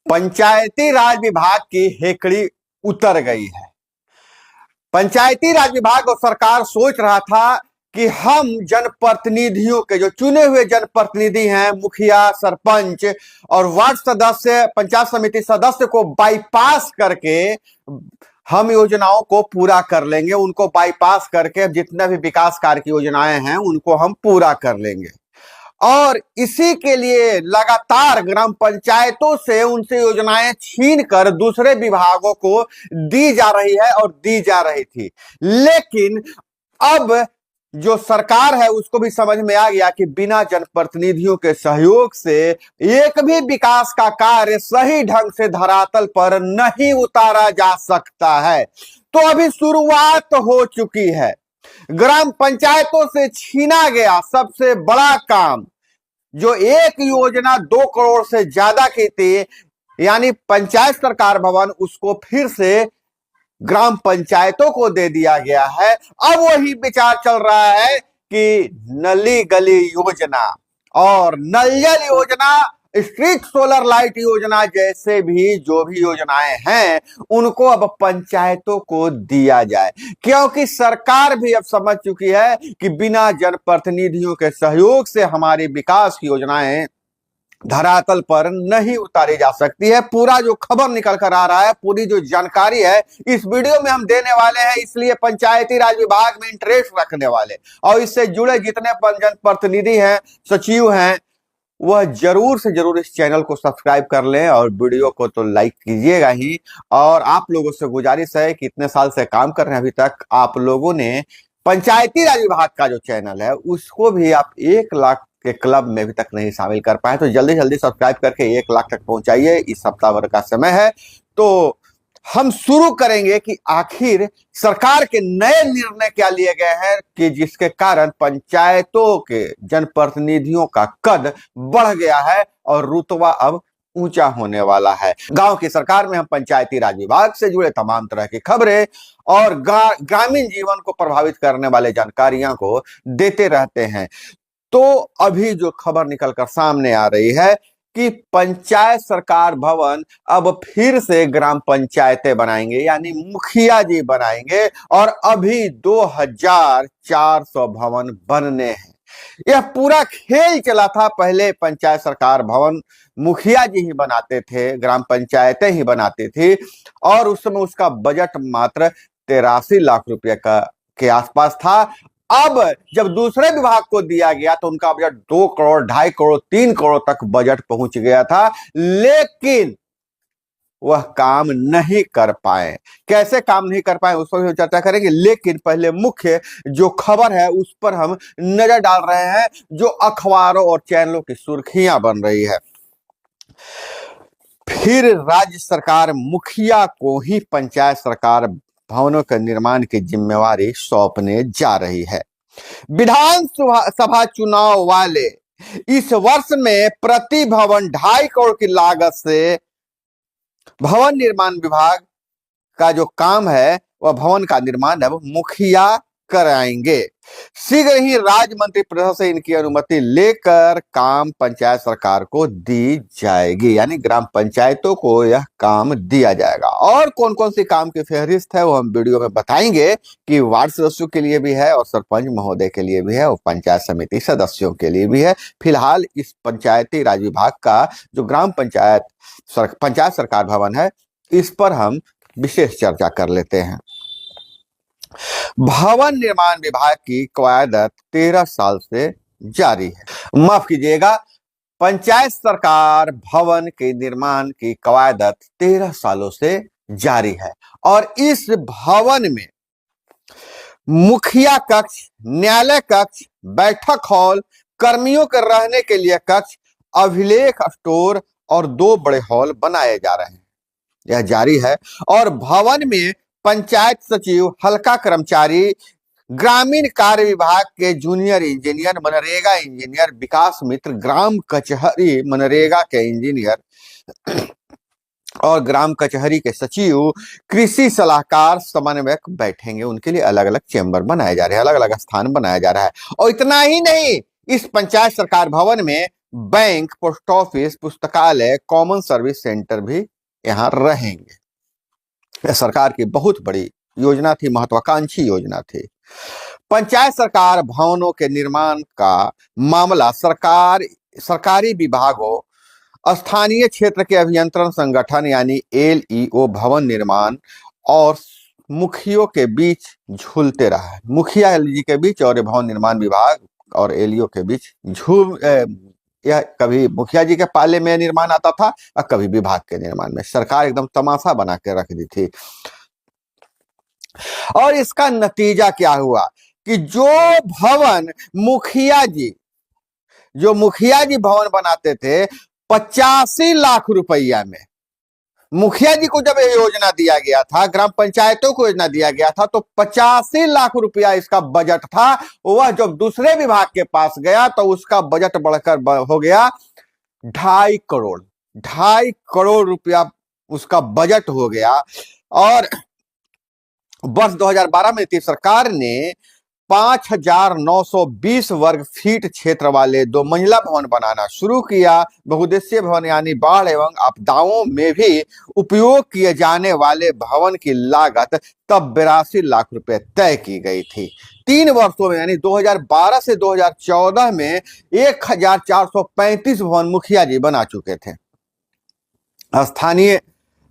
पंचायती राज विभाग की हेकड़ी उतर गई है। पंचायती राज विभाग और सरकार सोच रहा था कि हम जनप्रतिनिधियों के जो चुने हुए जनप्रतिनिधि हैं, मुखिया, सरपंच और वार्ड सदस्य, पंचायत समिति सदस्य को बाईपास करके हम योजनाओं को पूरा कर लेंगे। उनको बाईपास करके जितने भी विकास कार्य की योजनाएं हैं उनको हम पूरा कर लेंगे। और इसी के लिए लगातार ग्राम पंचायतों से उनसे योजनाएं छीन कर दूसरे विभागों को दी जा रही है और दी जा रही थी। लेकिन अब जो सरकार है उसको भी समझ में आ गया कि बिना जनप्रतिनिधियों के सहयोग से एक भी विकास का कार्य सही ढंग से धरातल पर नहीं उतारा जा सकता है। तो अभी शुरुआत हो चुकी है। ग्राम पंचायतों से छीना गया सबसे बड़ा काम, जो एक योजना 2 करोड़ से ज्यादा की थी, यानी पंचायत सरकार भवन, उसको फिर से ग्राम पंचायतों को दे दिया गया है। अब वही विचार चल रहा है कि नली गली योजना और नल जल योजना, स्ट्रीट सोलर लाइट योजना जैसे भी जो भी योजनाएं हैं उनको अब पंचायतों को दिया जाए, क्योंकि सरकार भी अब समझ चुकी है कि बिना जनप्रतिनिधियों के सहयोग से हमारी विकास की योजनाएं धरातल पर नहीं उतारी जा सकती है। पूरा जो खबर निकल कर आ रहा है, पूरी जो जानकारी है इस वीडियो में हम देने वाले हैं, इसलिए पंचायती राज विभाग में इंटरेस्ट रखने वाले और इससे जुड़े जितने जनप्रतिनिधि हैं, सचिव हैं, वह जरूर से जरूर इस चैनल को सब्सक्राइब कर लें और वीडियो को तो लाइक कीजिएगा ही। और आप लोगों से गुजारिश है कि इतने साल से काम कर रहे हैं, अभी तक आप लोगों ने पंचायती राज विभाग का जो चैनल है उसको भी आप 1 लाख के क्लब में अभी तक नहीं शामिल कर पाए, तो जल्दी जल्दी सब्सक्राइब करके 1 लाख तक पहुंचाइए। इस सप्ताह भर का समय है, तो हम शुरू करेंगे कि आखिर सरकार के नए निर्णय क्या लिए गए हैं कि जिसके कारण पंचायतों के जनप्रतिनिधियों का कद बढ़ गया है और रुतबा अब ऊंचा होने वाला है। गांव की सरकार में हम पंचायती राज विभाग से जुड़े तमाम तरह की खबरें और ग्रामीण जीवन को प्रभावित करने वाले जानकारियां को देते रहते हैं। तो अभी जो खबर निकलकर सामने आ रही है कि पंचायत सरकार भवन अब फिर से ग्राम पंचायतें बनाएंगे, यानी मुखिया जी बनाएंगे, और अभी 2400 भवन बनने हैं। यह पूरा खेल चला था। पहले पंचायत सरकार भवन मुखिया जी ही बनाते थे, ग्राम पंचायतें ही बनाती थी, और उस समय उसका बजट मात्र 83 लाख रुपए के आसपास था। अब जब दूसरे विभाग को दिया गया तो उनका बजट 2 करोड़, 2.5 करोड़, 3 करोड़ तक बजट पहुंच गया था, लेकिन वह काम नहीं कर पाए। कैसे काम नहीं कर पाए उस पर हम चर्चा करेंगे, लेकिन पहले मुख्य जो खबर है उस पर हम नजर डाल रहे हैं, जो अखबारों और चैनलों की सुर्खियां बन रही है। फिर राज्य सरकार मुखिया को ही पंचायत सरकार भवनों के निर्माण की जिम्मेवारी सौंपने जा रही है। विधानसभा चुनाव वाले इस वर्ष में प्रति भवन 2.5 करोड़ की लागत से भवन निर्माण विभाग का जो काम है वह भवन का निर्माण अब मुखिया कराएंगे। शीघ्र ही राज्य मंत्री परिषद से इनकी अनुमति लेकर काम पंचायत सरकार को दी जाएगी, यानी ग्राम पंचायतों को यह काम दिया जाएगा। और कौन कौन सी काम की फहरिस्त है वो हम वीडियो में बताएंगे कि वार्ड सदस्यों के लिए भी है और सरपंच महोदय के लिए भी है और पंचायत समिति सदस्यों के लिए भी है। फिलहाल इस पंचायती राज विभाग का जो ग्राम पंचायत सरकार भवन है, इस पर हम विशेष चर्चा कर लेते हैं। भवन निर्माण विभाग की कवायद 13 साल से जारी है। माफ कीजिएगा, पंचायत सरकार भवन के निर्माण की कवायद 13 सालों से जारी है और इस भवन में मुखिया कक्ष, न्यायालय कक्ष, बैठक हॉल, कर्मियों के रहने के लिए कक्ष, अभिलेख स्टोर और 2 बड़े हॉल बनाए जा रहे हैं। यह जारी है। और भवन में पंचायत सचिव, हल्का कर्मचारी, ग्रामीण कार्य विभाग के जूनियर इंजीनियर, मनरेगा इंजीनियर, विकास मित्र, ग्राम कचहरी मनरेगा के इंजीनियर और ग्राम कचहरी के सचिव, कृषि सलाहकार, समन्वयक बैठेंगे। उनके लिए अलग अलग चेंबर बनाए जा रहे हैं, अलग अलग स्थान बनाया जा रहा है। और इतना ही नहीं, इस पंचायत सरकार भवन में बैंक, पोस्ट ऑफिस, पुस्तकालय, कॉमन सर्विस सेंटर भी यहाँ रहेंगे। यह सरकार की बहुत बड़ी योजना थी, महत्वाकांक्षी योजना थी। पंचायत सरकार भवनों के निर्माण का मामला सरकारी विभागों, स्थानीय क्षेत्र के अभियंत्रण संगठन यानी एलईओ, भवन निर्माण और मुखियों के बीच झूलते रहा है। मुखिया जी के बीच और भवन निर्माण विभाग और एलईओ के बीच यह कभी मुखिया जी के पाले में निर्माण आता था और कभी विभाग के निर्माण में। सरकार एकदम तमाशा बना के रख दी थी। और इसका नतीजा क्या हुआ कि जो मुखिया जी भवन बनाते थे 85 लाख रुपया में, मुखिया जी को जब ये योजना दिया गया था, ग्राम पंचायतों को योजना दिया गया था, तो 85 लाख रुपया इसका बजट था। वह जब दूसरे विभाग के पास गया तो उसका बजट बढ़कर हो गया 2.5 करोड़ रुपया उसका बजट हो गया। और वर्ष 2012 में नीतीश सरकार ने 5,920 वर्ग फीट क्षेत्र वाले 2 मंजिला भवन बनाना शुरू किया। बहुउद्देशीय भवन यानी बाढ़ एवं आपदाओं में भी उपयोग किए जाने वाले भवन की लागत तब 82 लाख रुपए तय की गई थी। 3 वर्षों में यानी 2012 से 2014 में 1,435 भवन मुखिया जी बना चुके थे। स्थानीय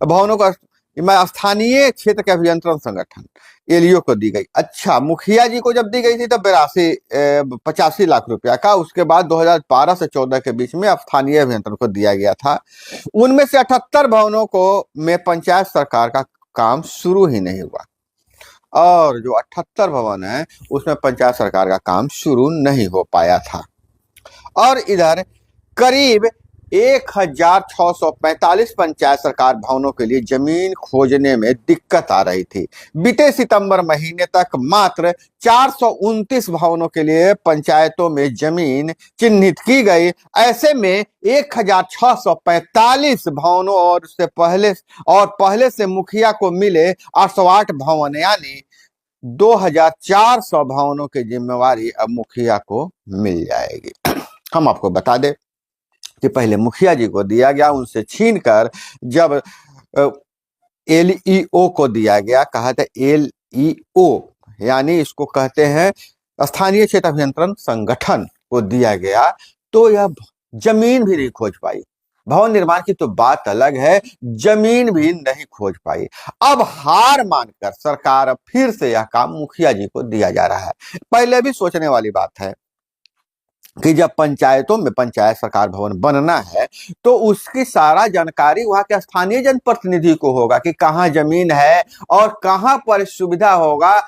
भवनों का स्थानीय क्षेत्र के अभियंत्रण संगठन एलईओ को दी गई। अच्छा, मुखिया जी को जब दी गई थी तब 85 लाख रुपया का। उसके बाद 2012 से 14 के बीच में स्थानीय अभियंत्रण को दिया गया था। उनमें से 78 भवनों को में पंचायत सरकार का काम शुरू ही नहीं हुआ, और जो 78 भवन है उसमें पंचायत सरकार का काम शुरू नहीं हो पाया था। और इधर करीब 1,645 पंचायत सरकार भवनों के लिए जमीन खोजने में दिक्कत आ रही थी। बीते सितंबर महीने तक मात्र 429 भवनों के लिए पंचायतों में जमीन चिन्हित की गई। ऐसे में 1,645 भवनों और पहले से मुखिया को मिले 808 भवन यानी 2,400 भवनों की जिम्मेवारी अब मुखिया को मिल जाएगी। हम आपको बता दें कि पहले मुखिया जी को दिया गया, उनसे छीनकर जब एलईओ को दिया गया, कहा था एलईओ यानी इसको कहते हैं स्थानीय क्षेत्र अभियंत्रण संगठन को दिया गया, तो यह जमीन भी नहीं खोज पाई। भवन निर्माण की तो बात अलग है, जमीन भी नहीं खोज पाई। अब हार मानकर सरकार फिर से यह काम मुखिया जी को दिया जा रहा है। पहले भी सोचने वाली बात है कि जब पंचायतों में पंचायत सरकार भवन बनना है तो उसकी सारा जानकारी वहां के स्थानीय जनप्रतिनिधि को होगा कि कहाँ जमीन है और कहाँ पर सुविधा होगा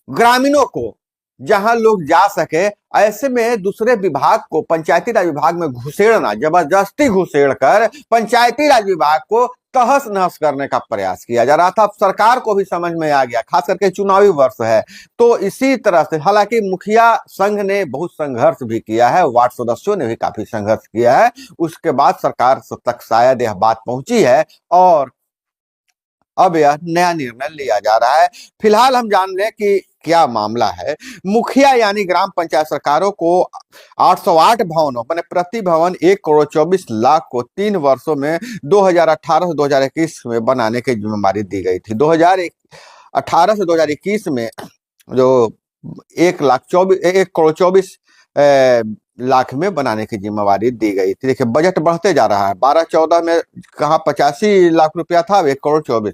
ग्रामीणों को, जहां लोग जा सके। ऐसे में दूसरे विभाग को पंचायती राज विभाग में घुसेड़ना, जबरदस्ती घुसेड़ कर पंचायती राज विभाग को तहस नहस करने का प्रयास किया जा रहा था। अब सरकार को भी समझ में आ गया, खास करके चुनावी वर्ष है, तो इसी तरह से हालांकि मुखिया संघ ने बहुत संघर्ष भी किया है, वार्ड सदस्यों ने भी काफी संघर्ष किया है, उसके बाद सरकार तक शायद यह बात पहुंची है और अब यह नया निर्णय लिया जा रहा है। फिलहाल हम जान लें कि क्या मामला है। मुखिया यानी ग्राम पंचायत सरकारों को 808 भवनों मैंने प्रति भवन 1,24,00,000 को 3 वर्षों में 2018 से 2021 में बनाने की जिम्मेदारी दी गई थी। 2018 से 2021 में जो 1,24,00,000 में बनाने की जिम्मेवारी दी गई थी। देखिए बजट बढ़ते जा रहा है, 12-14 में कहा 85 लाख रुपया था, 1,24,00,000।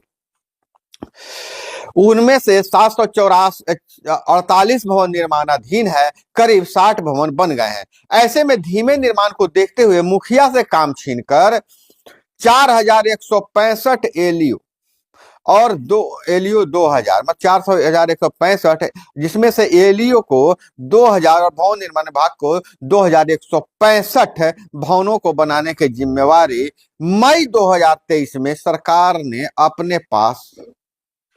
उनमें से 748 भवन निर्माणाधीन है, करीब 60 भवन बन गए हैं। ऐसे में धीमे निर्माण को देखते हुए मुखिया से काम छीनकर 4,165 एलईओ और 2,000 मतलब 4,165, जिसमें से एलईओ को 2,000 और भवन निर्माण विभाग को 2,165 भवनों को बनाने की जिम्मेवारी मई 2023 में सरकार ने अपने पास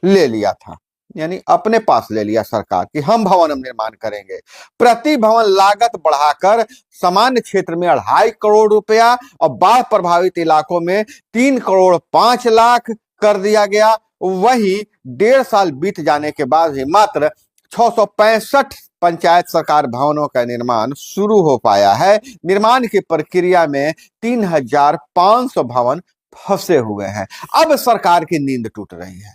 ले लिया था। यानी अपने पास ले लिया सरकार कि हम भवन निर्माण करेंगे। प्रति भवन लागत बढ़ाकर सामान्य क्षेत्र में 2.5 करोड़ रुपया और बाढ़ प्रभावित इलाकों में 3,05,00,000 कर दिया गया। वहीं 1.5 साल बीत जाने के बाद ही मात्र 665 पंचायत सरकार भवनों का निर्माण शुरू हो पाया है। निर्माण की प्रक्रिया में 3,500 भवन फंसे हुए हैं। अब सरकार की नींद टूट रही है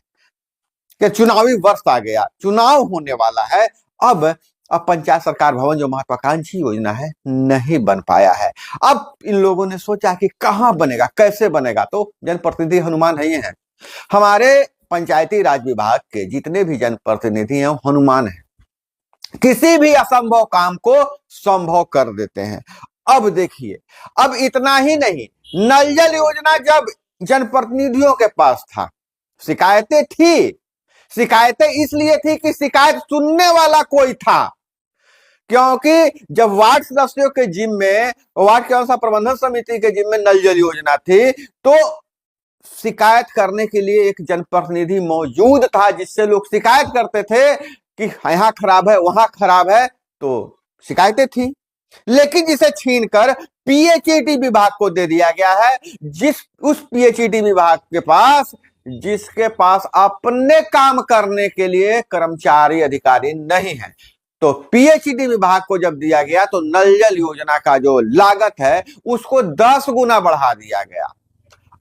कि चुनावी वर्ष आ गया, चुनाव होने वाला है। अब पंचायत सरकार भवन जो महत्वाकांक्षी योजना है नहीं बन पाया है। अब इन लोगों ने सोचा कि कहां बनेगा, कैसे बनेगा, तो जनप्रतिनिधि हनुमान है ही है। हमारे पंचायती राज विभाग के जितने भी जनप्रतिनिधि हैं हनुमान है, किसी भी असंभव काम को संभव कर देते हैं। अब देखिए, अब इतना ही नहीं, नल जल योजना जब जनप्रतिनिधियों के पास था, शिकायतें थी, शिकायतें इसलिए थी कि शिकायत सुनने वाला कोई था। क्योंकि जब वार्ड सदस्यों के जिम्मे, वार्ड के अनुसार प्रबंधन समिति के जिम्मे नल जल योजना थी, तो शिकायत करने के लिए एक जनप्रतिनिधि मौजूद था, जिससे लोग शिकायत करते थे कि यहां खराब है, वहां खराब है, तो शिकायतें थी। लेकिन जिसे छीनकर पीएचईडी विभाग को दे दिया गया है, उस पीएचईडी विभाग के पास, जिसके पास अपने काम करने के लिए कर्मचारी अधिकारी नहीं है। तो पीएचईडी विभाग को जब दिया गया तो नल जल योजना का जो लागत है उसको 10 गुना बढ़ा दिया गया,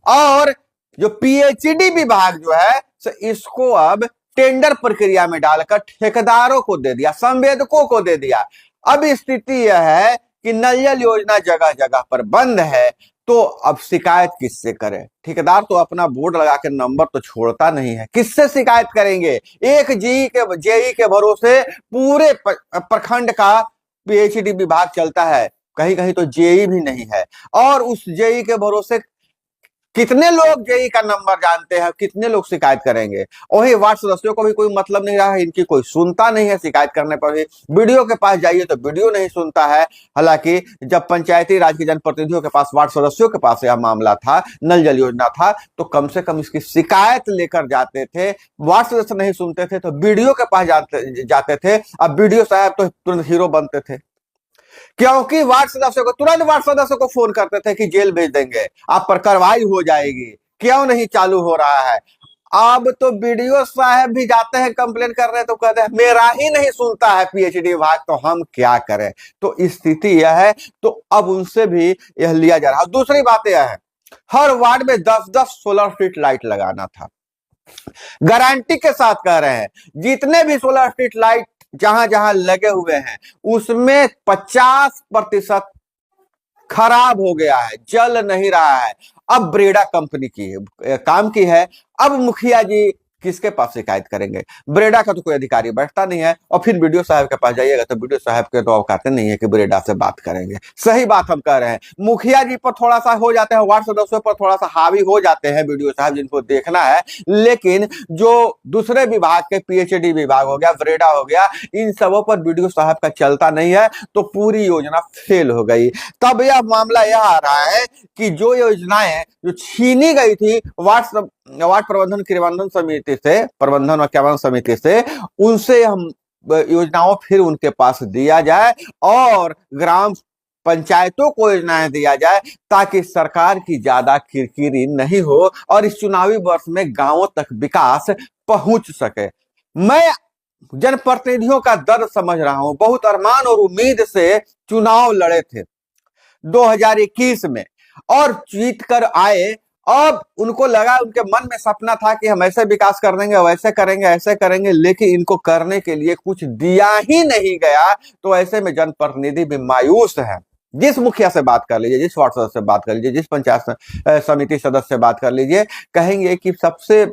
और जो पीएचईडी विभाग जो है इसको अब टेंडर प्रक्रिया में डालकर ठेकेदारों को दे दिया, संवेदकों को दे दिया। अब स्थिति यह है कि नल जल योजना जगह जगह पर बंद है, तो अब शिकायत किससे करें? ठेकेदार तो अपना बोर्ड लगा के नंबर तो छोड़ता नहीं है, किससे शिकायत करेंगे? एक जेई के भरोसे पूरे प्रखंड का पीएचईडी विभाग चलता है, कहीं कहीं तो जेई भी नहीं है, और उस जेई के भरोसे कितने लोग जेई का नंबर जानते हैं, कितने लोग शिकायत करेंगे? वही वार्ड सदस्यों को भी कोई मतलब नहीं रहा है, इनकी कोई सुनता नहीं है। शिकायत करने पर भी वीडियो के पास जाइए तो वीडियो नहीं सुनता है। हालांकि जब पंचायती राज के जनप्रतिनिधियों के पास, वार्ड सदस्यों के पास यह मामला था, नल जल योजना था, तो कम से कम इसकी शिकायत लेकर जाते थे। वार्ड सदस्य नहीं सुनते थे तो वीडियो के पास जाते थे। अब वीडियो साहब तो तुरंत हीरो बनते थे, क्योंकि वार्ड सदस्य को तुरंत वार्ड सदस्य को फोन करते थे कि जेल भेज देंगे, आप पर कार्रवाई हो जाएगी, क्यों नहीं चालू हो रहा है। अब तो बीडीओ साहब भी जाते हैं कंप्लेन करने, तो कहते हैं मेरा ही नहीं सुनता है पीएचडी विभाग, तो हम क्या करें। तो स्थिति यह है, तो अब उनसे भी यह लिया जा रहा है। दूसरी बात यह है, हर वार्ड में 10-10 सोलर स्ट्रीट लाइट लगाना था। गारंटी के साथ कह रहे हैं, जितने भी सोलर स्ट्रीट लाइट जहां जहां लगे हुए हैं उसमें 50% खराब हो गया है, जल नहीं रहा है। अब ब्रेडा कंपनी की काम की है। अब मुखिया जी किसके पास शिकायत करेंगे? ब्रेडा का तो कोई अधिकारी बैठता नहीं है, और फिर बीडीओ साहब के पास जाइएगा तो बीडीओ साहब के तो औकात नहीं है कि ब्रेडा से बात करेंगे। सही बात हम कह रहे हैं, मुखिया जी पर थोड़ा सा हो जाते हैं, वार्ड सदस्यों पर थोड़ा सा हावी हो जाते हैं बीडीओ साहब, जिनको देखना है। लेकिन जो दूसरे विभाग के पीएचडी विभाग हो गया, ब्रेडा हो गया, इन सबों पर बीडीओ साहब का चलता नहीं है, तो पूरी योजना फेल हो गई। तब यह मामला यह आ रहा है कि जो योजनाएं जो छीनी गई थी वार्ड प्रबंधन क्रियान्वयन समिति से, प्रबंधन और क्रियान्वयन समिति से, उनसे हम योजनाओं फिर उनके पास दिया जाए और ग्राम पंचायतों को योजनाएं दिया जाए, ताकि सरकार की ज्यादा किरकिरी नहीं हो और इस चुनावी वर्ष में गांवों तक विकास पहुंच सके। मैं जनप्रतिनिधियों का दर्द समझ रहा हूं। बहुत अरमान और उम्मीद से चुनाव लड़े थे 2021 में और जीत कर आए। अब उनको लगा, उनके मन में सपना था कि हम ऐसे विकास कर देंगे, वैसे करेंगे, ऐसे करेंगे, लेकिन इनको करने के लिए कुछ दिया ही नहीं गया। तो ऐसे में जनप्रतिनिधि भी मायूस है। जिस मुखिया से बात कर लीजिए, जिस वार्ड सदस्य से बात कर लीजिए, जिस पंचायत समिति सदस्य से बात कर लीजिए, कहेंगे कि सबसे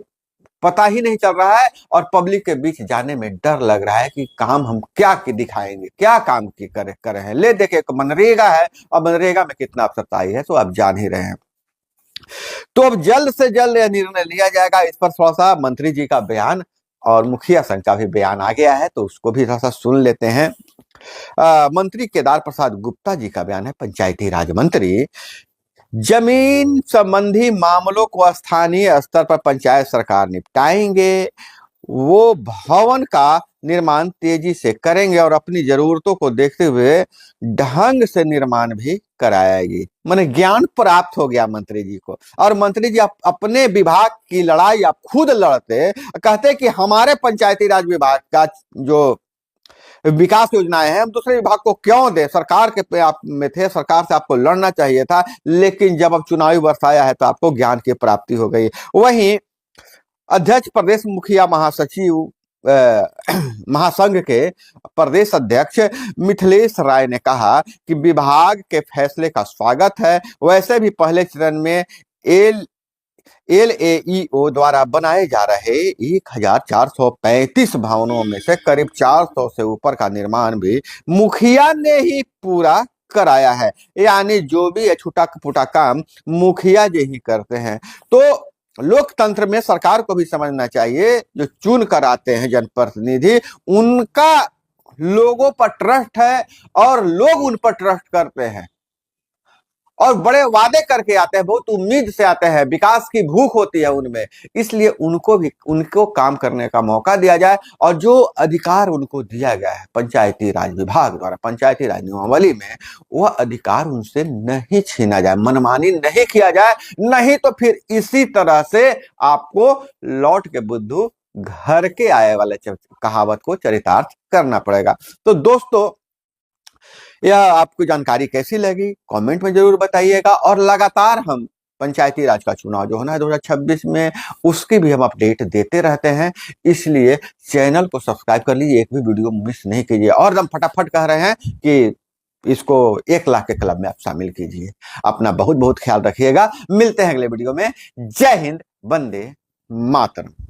पता ही नहीं चल रहा है और पब्लिक के बीच जाने में डर लग रहा है कि काम हम क्या दिखाएंगे, क्या काम की करे हैं। ले देखे मनरेगा है, और मनरेगा में कितना अफसरशाही है तो आप जान ही रहे हैं। तो अब जल्द से जल्द यह निर्णय लिया जाएगा। इस पर थोड़ा सा मंत्री जी का बयान और मुखिया संघ का भी बयान आ गया है, तो उसको भी थोड़ा सा सुन लेते हैं। मंत्री केदार प्रसाद गुप्ता जी का बयान है, पंचायती राज मंत्री। जमीन संबंधी मामलों को स्थानीय स्तर पर पंचायत सरकार निपटाएंगे। वो भवन का निर्माण तेजी से करेंगे और अपनी जरूरतों को देखते हुए ढंग से निर्माण भी कराएगी। माने ज्ञान प्राप्त हो गया मंत्री जी को। और मंत्री जी अपने विभाग की लड़ाई आप खुद लड़ते, कहते कि हमारे पंचायती राज विभाग का जो विकास योजनाएं हैं, हम दूसरे विभाग को क्यों दें? सरकार के पे आप में थे, सरकार से आपको लड़ना चाहिए था, लेकिन जब अब चुनावी वर्ष आया है तो आपको ज्ञान की प्राप्ति हो गई। वहीं अध्यक्ष प्रदेश मुखिया महासचिव महासंघ के प्रदेश अध्यक्ष मिथिलेश राय ने कहा कि विभाग के फैसले का स्वागत है। वैसे भी पहले चरण में LAEO द्वारा बनाए जा रहे 1435 भवनों में से करीब 400 से ऊपर का निर्माण भी मुखिया ने ही पूरा कराया है। यानी जो भी छुटा पुटा काम मुखिया जी ही करते हैं। तो लोकतंत्र में सरकार को भी समझना चाहिए, जो चुन कर आते हैं जनप्रतिनिधि, उनका लोगों पर ट्रस्ट है और लोग उन पर ट्रस्ट करते हैं और बड़े वादे करके आते हैं, बहुत उम्मीद से आते हैं, विकास की भूख होती है उनमें। इसलिए उनको काम करने का मौका दिया जाए और जो अधिकार उनको दिया गया है पंचायती राज विभाग द्वारा, पंचायती राज नियमावली में, वह अधिकार उनसे नहीं छीना जाए, मनमानी नहीं किया जाए। नहीं तो फिर इसी तरह से आपको लौट के बुद्धू घर के आए वाले कहावत को चरितार्थ करना पड़ेगा। तो दोस्तों, यह आपको जानकारी कैसी लगी कमेंट में जरूर बताइएगा। और लगातार हम पंचायती राज का चुनाव जो होना है 2026 में, उसकी भी हम अपडेट देते रहते हैं। इसलिए चैनल को सब्सक्राइब कर लीजिए, एक भी वीडियो मिस नहीं कीजिए। और हम फटाफट कह रहे हैं कि इसको 1 लाख के क्लब में आप शामिल कीजिए। अपना बहुत बहुत ख्याल रखिएगा। मिलते हैं अगले वीडियो में। जय हिंद, वंदे मातरम।